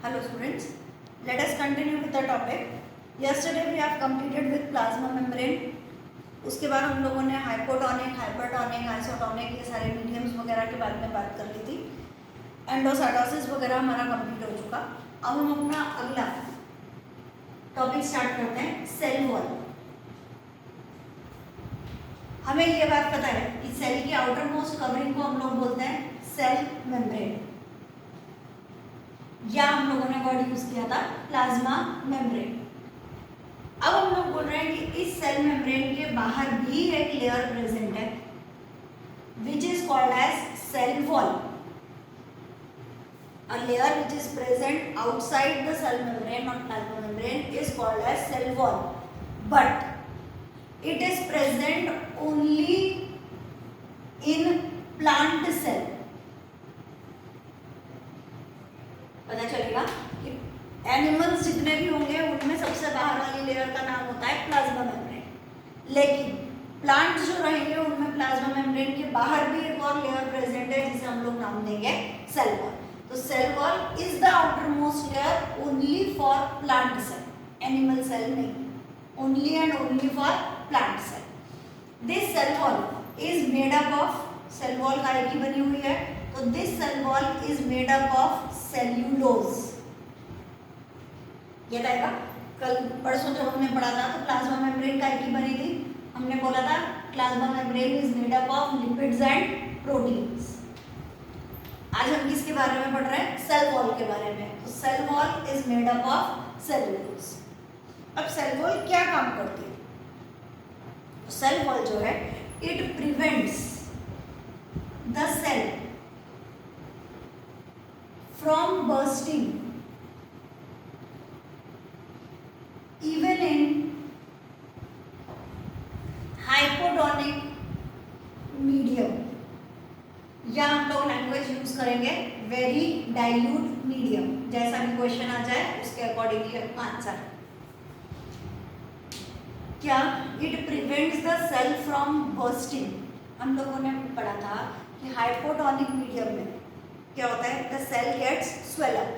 Hello students, let us continue with the topic. Yesterday we have completed with plasma membrane. उसके बाद हम लोगों ने हाइपोटोनिक, हाइपरटोनिक, आइसोटोनिक ये सारे मीडियम्स वगैरह के बारे में बात कर ली थी. एंडोसाइटोसिस वगैरह हमारा कंप्लीट हो चुका. अब हम अपना अगला टॉपिक स्टार्ट करते हैं, सेल वॉल. हमें ये बात पता है कि सेल की आउटर मोस्ट कवरिंग को हम लोग बोलते हैं सेल मेम्ब्रेन, या हम लोगों ने वर्ड यूज किया था प्लाज्मा मेम्ब्रेन. अब हम लोग बोल रहे हैं कि इस सेल मेम्ब्रेन के बाहर भी एक लेयर प्रेजेंट है which is called as cell wall. A layer which is present outside the cell membrane or plasma membrane is called as cell wall, but it is present only in plant cell. पता चलेगा कि animals जितने भी होंगे उनमें सबसे बाहर वाली लेयर का नाम होता है प्लाज्मा मेम्ब्रेन, लेकिन प्लांट जो रहेंगे उनमें प्लाज्मा मेम्ब्रेन के बाहर भी एक और लेयर प्रेजेंट है जिसे हम लोग नाम देंगे सेल वॉल. तो cell wall is the outermost layer only for plant cell, animal cell नहीं, only and only for plant cell. This cell wall is made up of, cell wall काय की बनी हुई है, तो this cell wall is made up of cellulose. याद आएगा कल परसों जब हमने पढ़ा था तो प्लाज्मा मेम्ब्रेन काय की बनी थी, हमने बोला था plasma membrane is made up of lipids and proteins. आज हम किसके बारे में पढ़ रहे हैं, सेल वॉल के बारे में. तो cell wall is made up of cellulose. अब सेल वॉल क्या काम करती है? सेल वॉल जो है it prevents the cell from bursting even in hypotonic medium, या हम लोग लैंग्वेज यूज करेंगे वेरी डाइल्यूट मीडियम. जैसा भी क्वेश्चन आ जाए उसके अकॉर्डिंगली आंसर. क्या it prevents the cell from bursting. हम लोगों ने पढ़ा था कि हाइपोटोनिक मीडियम में क्या होता है, the cell gets swell up.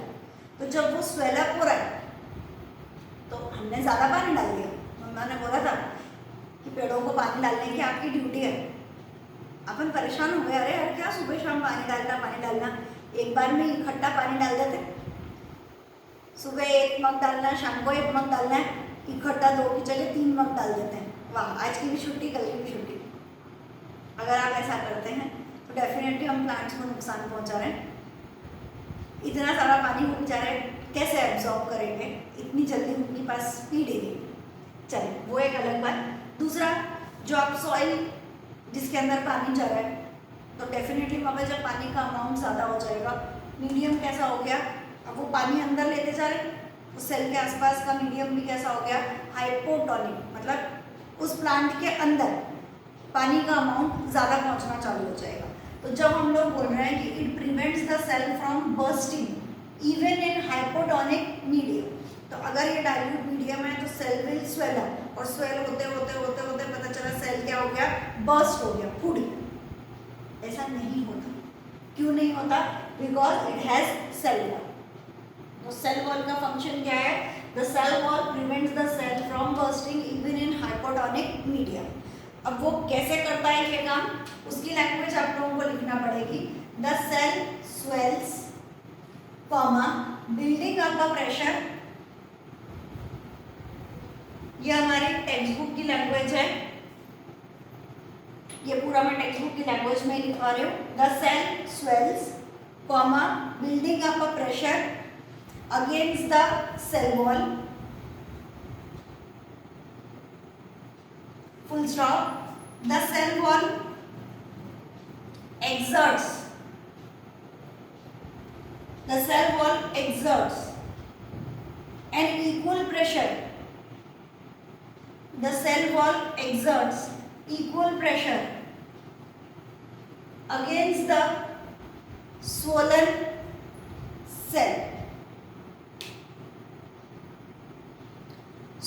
तो जब वो स्वेल अप हो रहा है तो हमने ज़्यादा पानी डाल दिया. मम्मा ने बोला था कि पेड़ों को पानी डालने की आपकी ड्यूटी है. अपन परेशान हो गए, अरे यार क्या सुबह शाम पानी डालना. एक बार में इकट्ठा पानी डाल देते, सुबह 1 मग डालना, शाम को 1 मग डालना है, इकट्ठा 2 की जगह 3 मग डाल देते हैं. वाह, आज की भी छुट्टी, कल की भी छुट्टी. अगर आप ऐसा करते हैं तो डेफिनेटली हम प्लांट्स को नुकसान पहुंचा रहे हैं. इतना सारा पानी वो बेचारे कैसे एब्जॉर्ब करेंगे, इतनी जल्दी उनके पास स्पीड ही नहीं. चलिए वो एक अलग बात. दूसरा, जो आप सॉइल जिसके अंदर पानी जा रहा है, तो डेफिनेटली वहाँ पर जब पानी का अमाउंट ज़्यादा हो जाएगा, मीडियम कैसा हो गया, अब वो पानी अंदर लेते जा रहे, उस सेल के आसपास का मीडियम भी कैसा हो गया, हाइपोटोनिक. मतलब उस प्लांट के अंदर पानी का अमाउंट ज़्यादा पहुँचना चालू हो जाएगा. तो जब हम लोग बोल रहे हैं कि it prevents the cell from bursting even in hypotonic medium, तो अगर ये डाइल्यूट मीडियम है तो सेल विल स्वेल अप, और स्वेल होते होते होते होते पता चला सेल क्या हो गया, बर्स्ट हो गया, फूट गया. ऐसा नहीं होता. क्यों नहीं होता? Because it has cell wall. तो सेल वॉल का फंक्शन क्या है, the cell wall prevents the cell from bursting even in hypotonic medium. अब वो कैसे करता है ये काम, उसकी लैंग्वेज आप लोगों को लिखना पड़ेगी. The cell swells comma building up the pressure. ये हमारी टेक्स्ट बुक की लैंग्वेज है, ये पूरा मैं टेक्स्ट बुक की लैंग्वेज में लिखवा रही हूँ. The cell swells comma building up a pressure against the cell wall, full stop. The cell wall exerts an equal pressure. The cell wall exerts equal pressure against the swollen cell,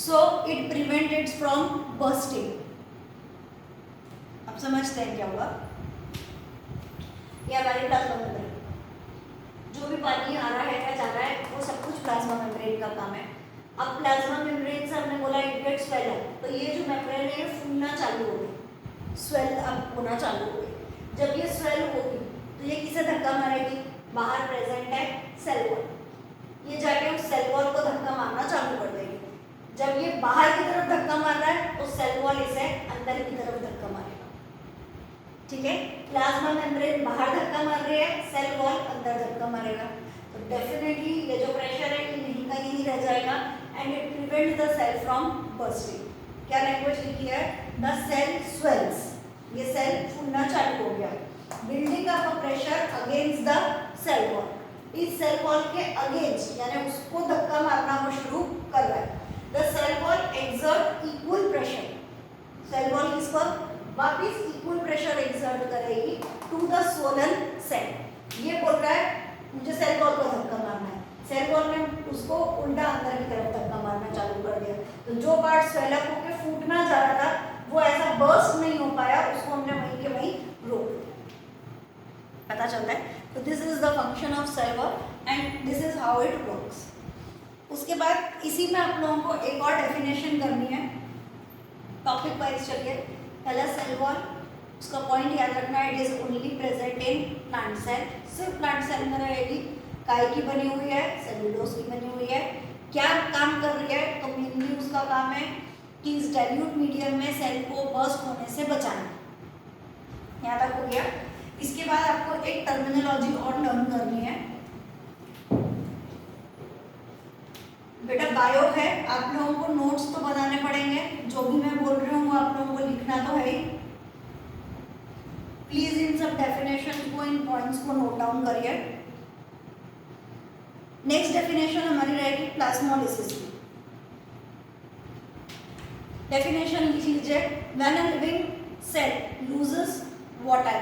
so it prevents it from bursting. अब समझते हैं क्या हुआ. ये हमारी plasma membrane, जो भी पानी आ रहा है या जा रहा है वो सब कुछ काम है। अब प्लाज्मा मेम्ब्रेन से हमने बोला इट गेट्स स्वेल अप, तो ये जो मेम्ब्रेन है ये फूलना चालू हो गई, स्वेल अप होना चालू हो गई। जब ये स्वेल होगी तो ये किसे धक्का मारेगी, बाहर प्रेजेंट है सेल वॉल, ये जाके उस सेल वॉल को धक्का मारना चालू कर देगी। जब ये बाहर की तरफ धक्का मार रहा है तो सेल वॉल इसे अंदर की तरफ धक्का मारेगा। ठीक है, प्लाज्मा मेम्ब्रेन बाहर धक्का मार रही है, सेल वॉल अंदर धक्का मारेगा, तो डेफिनेटली ये जो प्रेशर है ये यहीं का यहीं रह जाएगा and it prevent the cell from bursting. क्या लैंग्वेज लिखी है, द सेल स्वेल्स, ये सेल फूलना चालू हो गया, building up a pressure against the cell wall, इस सेल वॉल के अगेंस्ट यानी उसको धक्का मारना वो शुरू कर रहा है। The cell wall exert equal pressure, cell wall किस पर वापिस इक्वल प्रेशर एक्सर्ट करेगी टू द स्वोलन सेल। ये बोल रहा है मुझे सेल वॉल को धक्का मारना है, सेल वॉल ने उसको उल्टा अंदर की तरफ धक्का मारना चालू कर दिया, तो जो पार्ट स्वेलअप होकर फूटना जा रहा था वो ऐसा बर्स्ट नहीं हो पाया, उसको हमने वहीं के वहीं रोक दिया। पता चलता है, तो this is the function of cell wall and this is how it works. उसके बाद इसी में आप लोगों को एक और डेफिनेशन करनी है, टॉपिक वाइज चलिए। पहला सेल वॉल, उसका पॉइंट याद रखना है, it is only present in plant cell, सिर्फ प्लांट सेल में रहेगी, काय की बनी हुई है, सेल्यूलोज की बनी हुई है। क्या काम कर रही है, तो मेनली उसका काम है कि इस डाइल्यूट मीडियम में सेल को बर्स्ट होने से बचाना। यहाँ तक हो गया। इसके बाद आपको एक टर्मिनोलॉजी और लर्न करनी है बेटा, बायो है, आप लोगों को नोट्स तो बनाने पड़ेंगे, जो भी मैं बोल रही हूँ आप लोगों को लिखना तो है ही। प्लीज इन सब डेफिनेशन को, इन पॉइंट्स को नोट डाउन करिए। नेक्स्ट डेफिनेशन हमारी रहेगी प्लाज्मोलिसिस की। डेफिनेशन लिख लीजिए, when a living cell loses water,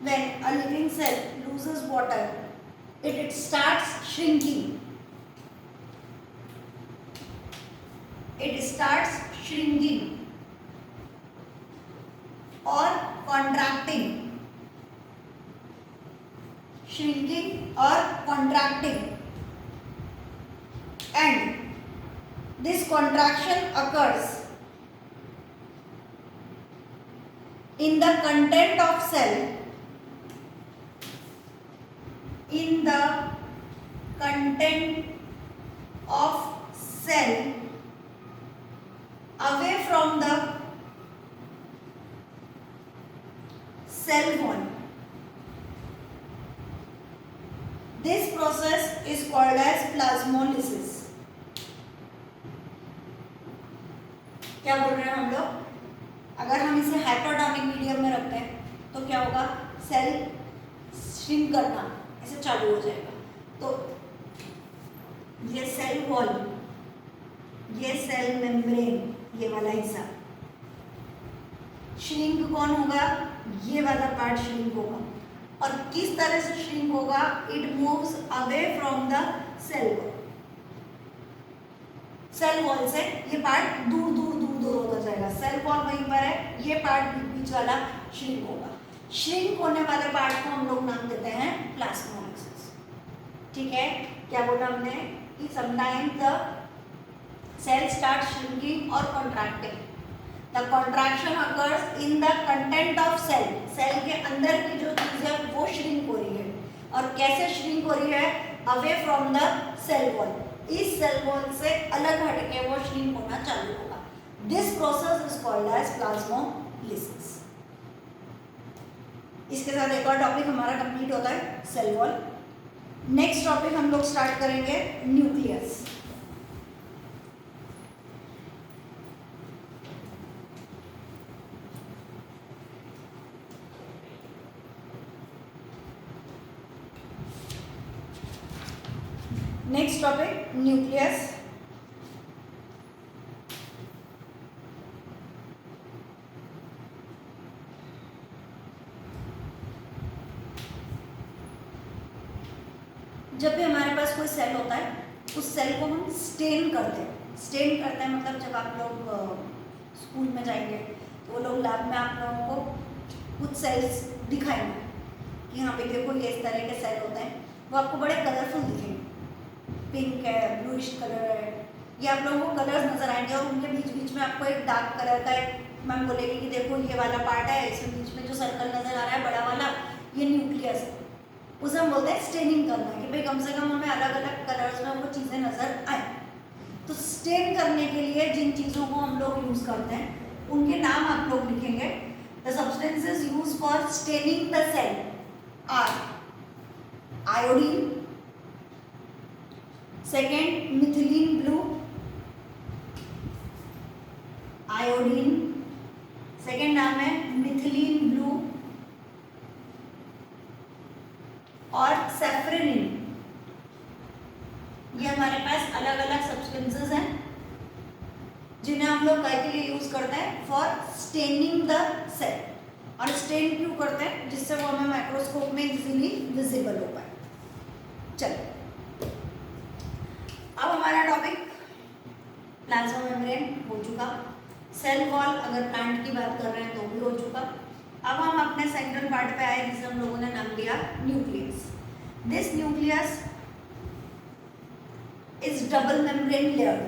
when a living cell loses water it starts shrinking, it starts shrinking or contracting, shrinking or contracting, and this contraction occurs in the content of cell, in the content of cell away from the cell wall. This process is called as plasmolysis. क्या बोल रहे हैं हम लोग, अगर हम इसे hypotonic medium में रखते हैं तो क्या होगा, सेल श्रिंक करना ऐसे चालू हो जाएगा। तो ये सेल वॉल, ये सेल मेम्ब्रेन, ये वाला हिस्सा श्रिंक कौन होगा, ये वाला पार्ट श्रिंक होगा। और किस तरह से श्रिंक होगा, it moves away from the cell wall, cell wall से ये पार्ट दूर दूर दूर दूर होता जाएगा। सेल वॉल वहीं पर है, ये पार्ट बीच वाला श्रिंक होगा। श्रिंक होने वाले पार्ट को हम लोग नाम देते हैं प्लाज्मोलिसिस। ठीक है, क्या बोला हमने कि sometimes the cell starts shrinking or contracting. The contraction occurs in the content of cell. Cell के अंदर की जो चीज है वो shrink हो रही है, और कैसे shrink हो रही है, away from the cell wall. इस cell wall से अलग हटके वो shrink होना चालू होगा। This process is called as plasmolysis. इसके साथ एक और टॉपिक हमारा कंप्लीट होता है, सेल वॉल। नेक्स्ट टॉपिक हम लोग स्टार्ट करेंगे, न्यूक्लियस। Next topic nucleus. जब भी हमारे पास कोई सेल होता है उस सेल को हम स्टेन करते हैं। स्टेन करते हैं मतलब जब आप लोग स्कूल में जाएंगे तो वो लोग लैब में आप लोगों को कुछ सेल्स दिखाएंगे कि यहाँ पे देखो ये इस तरह के सेल होते हैं, वो आपको बड़े कलरफुल दिखेंगे। पिंक है, ब्लूइश कलर है, ये आप लोगों को कलर्स नजर आएंगे और उनके बीच बीच में आपको एक डार्क कलर का एक मैम बोलेगी कि देखो ये वाला पार्ट है, इसमें बीच में जो सर्कल नजर आ रहा है बड़ा वाला, ये न्यूक्लियस है। उसे हम बोलते हैं स्टेनिंग करना, कि भाई कम से कम हमें अलग अलग कलर्स में वो चीज़ें नजर आए। तो स्टेन करने के लिए जिन चीज़ों को हम लोग यूज़ करते हैं उनके नाम आप लोग लिखेंगे। The substances use for staining the cell are iodine, second methylene blue, iodine, second नाम है मिथिलीन ब्लू, और सेफ्रेनिन। ये हमारे पास अलग अलग सब्सटेंसेस हैं जिन्हें हम लोग काय के लिए यूज करते हैं, फॉर स्टेनिंग द सेल। और स्टेन क्यों करते हैं? जिससे वो हमें माइक्रोस्कोप में इजीली विजिबल हो पाए। चलो, अब हमारा टॉपिक प्लाज्मा मेम्ब्रेन हो चुका, सेल वॉल अगर प्लांट की बात कर रहे हैं तो भी हो चुका। अब हम अपने सेंट्रल पार्ट पे आए जिसे हम लोगों ने नाम दिया nucleus. This nucleus is double membrane layer.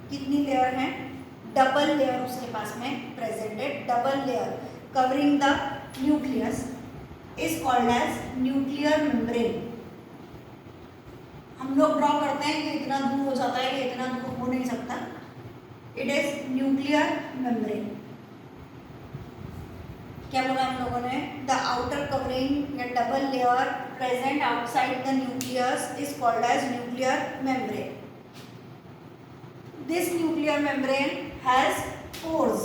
कितनी लेयर है? डबल लेयर उसके पास में प्रेजेंट है। Double layer covering the nucleus is called as nuclear membrane. हम लोग ड्रॉ करते हैं कि इतना दूर हो जाता है, ये इतना दूर हो नहीं सकता। It is nuclear membrane. क्या बोला हम लोगों ने? द आउटर कवरिंग या double layer present outside the nucleus is called as nuclear membrane. This nuclear membrane has pores.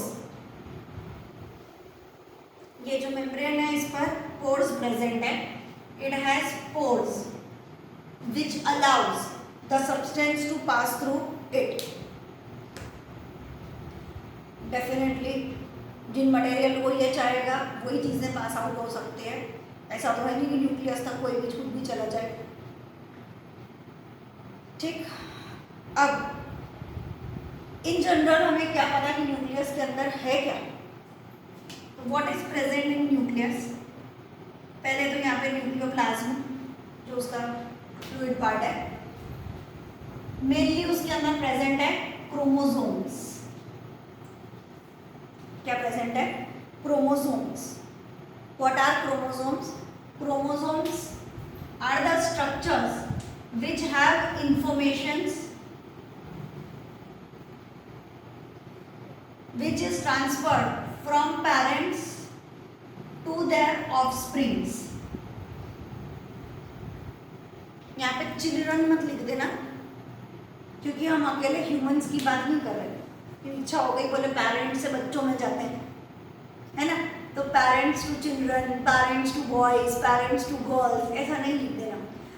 ये जो मेम्ब्रेन है इस पर पोर्स प्रेजेंट है। It has pores which allows the substance to pass through it. Definitely जिन material को ये चाहेगा वही चीज़ें पास आउट हो सकते हैं। ऐसा तो है नहीं कि न्यूक्लियस तक कोई भी कुछ भी चला जाए। ठीक, अब इन जनरल हमें क्या पता कि न्यूक्लियस के अंदर है क्या। तो what is present in nucleus? पहले तो यहाँ पे न्यूक्लियोप्लाज्म जो उसका फ्लूइड पार्ट है, मेनली उसके अंदर प्रेजेंट है क्रोमोसोम्स। क्या प्रेजेंट है? Chromosomes. What are chromosomes? Chromosomes are the structures which have informations which is transferred from parents to their offsprings. यहाँ पे चिल्ड्रन मत लिख देना क्योंकि हम अकेले ह्यूमंस की बात नहीं कर रहे। इच्छा हो गई बोले पेरेंट्स से बच्चों में जाते हैं, है ना? तो parents to children, parents to boys, parents to girls, ऐसा नहीं लिख देना।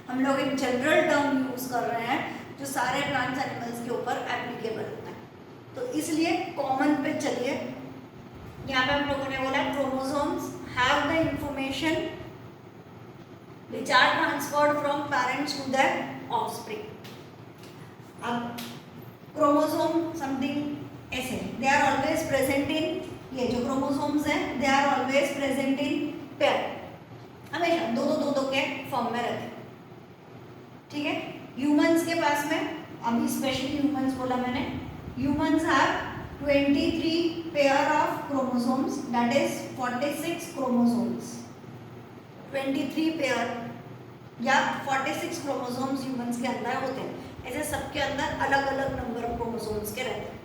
हम लोग एक जनरल टर्म यूज कर रहे हैं जो सारे प्लांट्स एनिमल्स के ऊपर एप्लीकेबल होता है। तो इसलिए कॉमन पे चलिए। यहाँ पे हम लोगों ने बोला chromosomes have the information which are transferred from parents to their offspring. अब क्रोमोसोम समथिंग ऐसे, they are always present in, ये जो क्रोमोसोम्स हैं they are always present in pair, हमेशा दो दो दो दो के फॉर्म में रहते हैं। ठीक है, ह्यूमंस के पास में, अभी स्पेशली ह्यूमंस बोला मैंने, humans have 23 pair of chromosomes, that is 46 chromosomes. 23 pair या 46 क्रोमोसोम्स ह्यूमंस के अंदर होते हैं। ऐसे सबके अंदर अलग अलग नंबर ऑफ क्रोमोसोम्स के रहते हैं।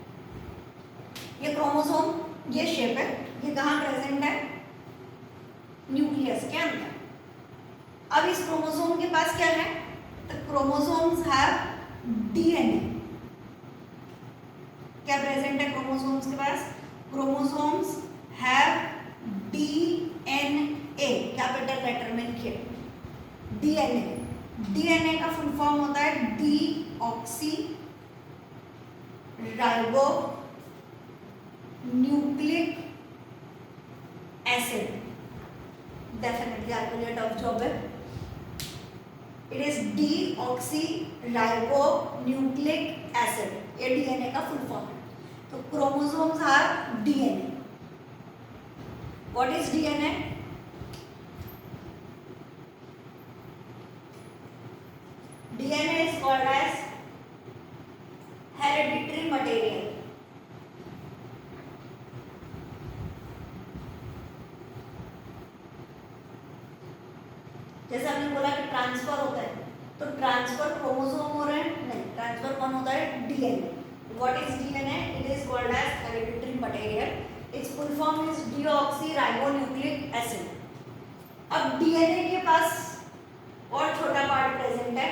ये क्रोमोसोम, ये शेप है, ये कहाँ प्रेजेंट है? न्यूक्लियस के अंदर। अब इस क्रोमोसोम के पास क्या है? तो क्रोमोसोम्स हैव डीएनए। क्या प्रेजेंट है क्रोमोसोम्स के पास? Chromosomes have DNA, capital letter में लिखिए डीएनए। डीएनए का फुल फॉर्म होता है deoxyribonucleic acid. Definitely आपके लिए टफ जॉब है। It is deoxyribonucleic acid, ये डीएनए का फुल फॉर्म है। तो chromosomes are DNA. What is DNA? DNA is called as hereditary material. जैसे हमने बोला कि ट्रांसफर होता है, तो ट्रांसफर क्रोमोसोम हो रहे हैं? नहीं, ट्रांसफर कौन होता है? DNA. What is DNA? It is called as hereditary material. Its full form is deoxyribonucleic acid. अब डीएनए के पास और छोटा पार्ट प्रेजेंट है.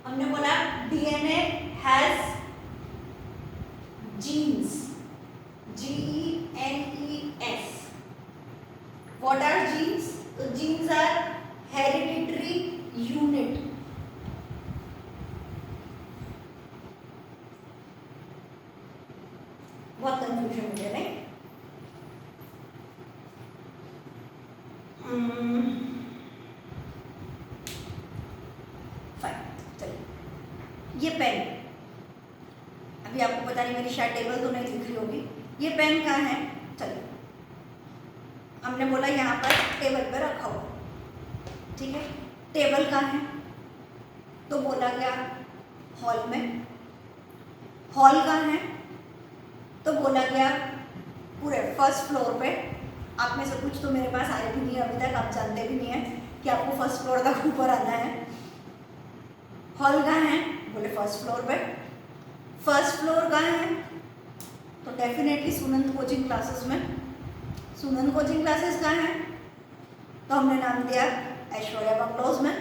हमने बोला DNA has genes, GENES. What are genes? तो जीन्स आर हेरिडिटरी यूनिट. बहुत कंफ्यूजन हो गया नहीं? फाइन, चलिए. ये पेन, अभी आपको पता नहीं, मेरी शायद टेबल तो नहीं दिख रही होगी. ये पेन कहाँ है? चलिए, हमने बोला यहाँ पर टेबल पर रखा हुआ, ठीक है. टेबल कहाँ है? तो बोला क्या? हॉल में. हॉल कहाँ है? तो बोला क्या? पूरे फर्स्ट फ्लोर पे. आप में से कुछ तो मेरे पास आए भी नहीं अभी तक, आप जानते भी नहीं है कि आपको फर्स्ट फ्लोर तक ऊपर आना है. हॉल कहाँ है? बोले फर्स्ट फ्लोर पे. फर्स्ट फ्लोर कहाँ है? तो डेफिनेटली सुनंद कोचिंग क्लासेस में. सुनंद कोचिंग क्लासेस कहाँ है? तो हमने नाम दिया ऐश्वर्या बंगलोज में.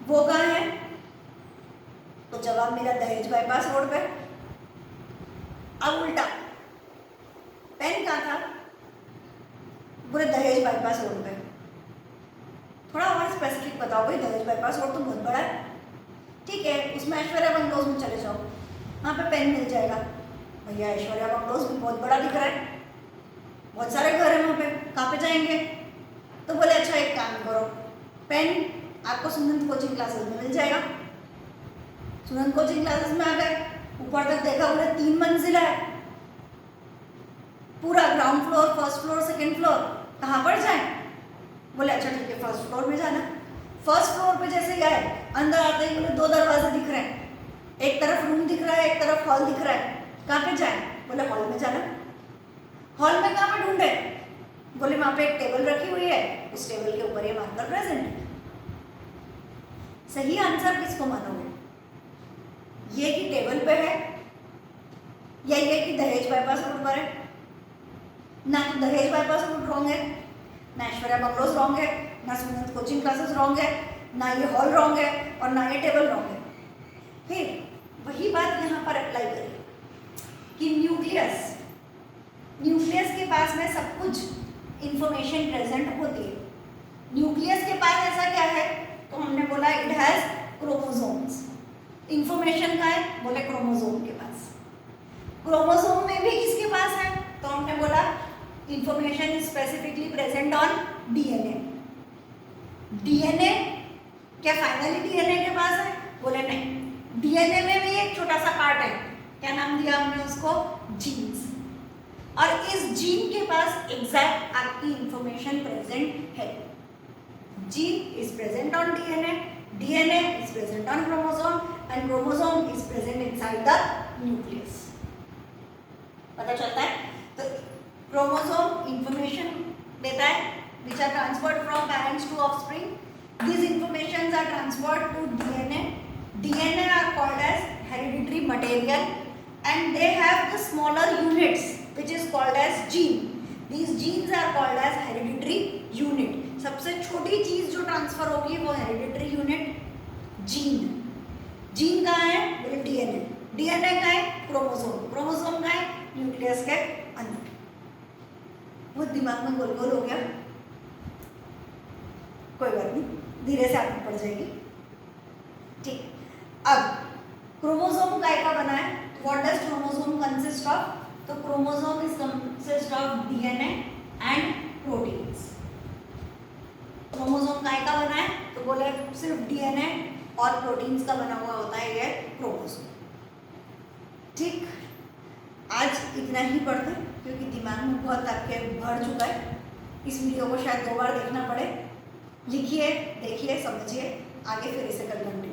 वो कहाँ है? तो जवाब मेरा दहेज बाईपास रोड पे. अब उल्टा, पेन कहाँ था? पूरे दहेज बाईपास रोड पे. थोड़ा और स्पेसिफिक बताओ भाई, दहेज बाईपास रोड तो बहुत बड़ा है. ठीक है, उसमें ऐश्वर्या बंगलोज में चले जाओ, वहाँ पे पेन मिल जाएगा. भैया ऐश्वर्या बंगलोज भी बहुत बड़ा दिख रहा है, बहुत सारे घर हैं वहाँ पे, कहाँ पे जाएंगे? तो बोले अच्छा एक काम करो, पेन आपको सुनंद कोचिंग क्लासेस में मिल जाएगा. सुनंद कोचिंग क्लासेस में आ गए, ऊपर तक देखा, बोले 3 मंजिला है, पूरा ground floor, first floor, second floor. कहाँ पर जाए? बोले अच्छा ठीक है फर्स्ट फ्लोर में जाना. फर्स्ट फ्लोर पे जैसे गए, अंदर आते ही बोले 2 दरवाजे दिख रहे हैं. एक तरफ रूम दिख रहा है, एक तरफ हॉल दिख रहा है. कहाँ पे जाए? बोले हॉल में जाना. हॉल में कहाँ पे ढूंढे? बोले वहाँ पे एक टेबल रखी हुई है, उस टेबल के ऊपर ये मार्कर प्रेजेंट है. सही आंसर किसको मानोगे? ये कि टेबल पे है, या ये कि दहेज बाईपास रोड पर है? ना तो दहेज बाईपास रोड रॉन्ग है, ना ऐश्वर्या बंगलोज रॉन्ग है, ना सुनंद कोचिंग क्लासेस रॉन्ग है, ना ये हॉल रॉन्ग है, और ना ये टेबल रॉन्ग है. फिर वही बात यहाँ पर अप्लाई करें कि न्यूक्लियस के पास में सब कुछ इंफॉर्मेशन प्रेजेंट होती है. न्यूक्लियस के पास ऐसा क्या है? तो हमने बोला इट हैज क्रोमोसोम्स. इंफॉर्मेशन का है? बोले क्रोमोसोम के पास. क्रोमोसोम में भी किसके पास है? तो हमने बोला information is specifically present on DNA. DNA क्या फाइनली डीएनए के पास है? बोले नहीं, डीएनए में भी एक छोटा सा पार्ट है. क्या नाम दिया हमने उसको? जीन्स. और इस जीन के पास एग्जैक्ट आपकी इंफॉर्मेशन प्रेजेंट है. Gene is present on DNA, DNA is present on chromosome, and chromosome is present inside the nucleus. पता चलता है? तो क्रोमोसोम इंफॉर्मेशन देता है which are transferred from parents to offspring. These informations are transferred to DNA. DNA are called as hereditary material, and they have the smaller units which is called as gene. These genes are called as hereditary unit. सबसे छोटी चीज जो transfer होगी वो hereditary unit gene. Gene कहाँ है? बोले DNA. DNA कहाँ है? क्रोमोसोम. क्रोमोसोम कहाँ है? न्यूक्लियस के अंदर. वो दिमाग में गोल गोल हो गया, कोई बात नहीं, धीरे से आगे बढ़ जाएगी. ठीक. अब क्रोमोसोम काय का बना है? What does chromosome consist of? तो chromosome is consist of DNA and proteins. Chromosome काय का बना है? तो बोले सिर्फ डीएनए और प्रोटीन्स का बना हुआ होता है ये क्रोमोसोम. ठीक. आज इतना ही पढ़ते हैं क्योंकि दिमाग में बहुत आपके भर चुका है. इस वीडियो को शायद 2 बार देखना पड़े. लिखिए, देखिए, समझिए, आगे फिर इसे कंटिन्यू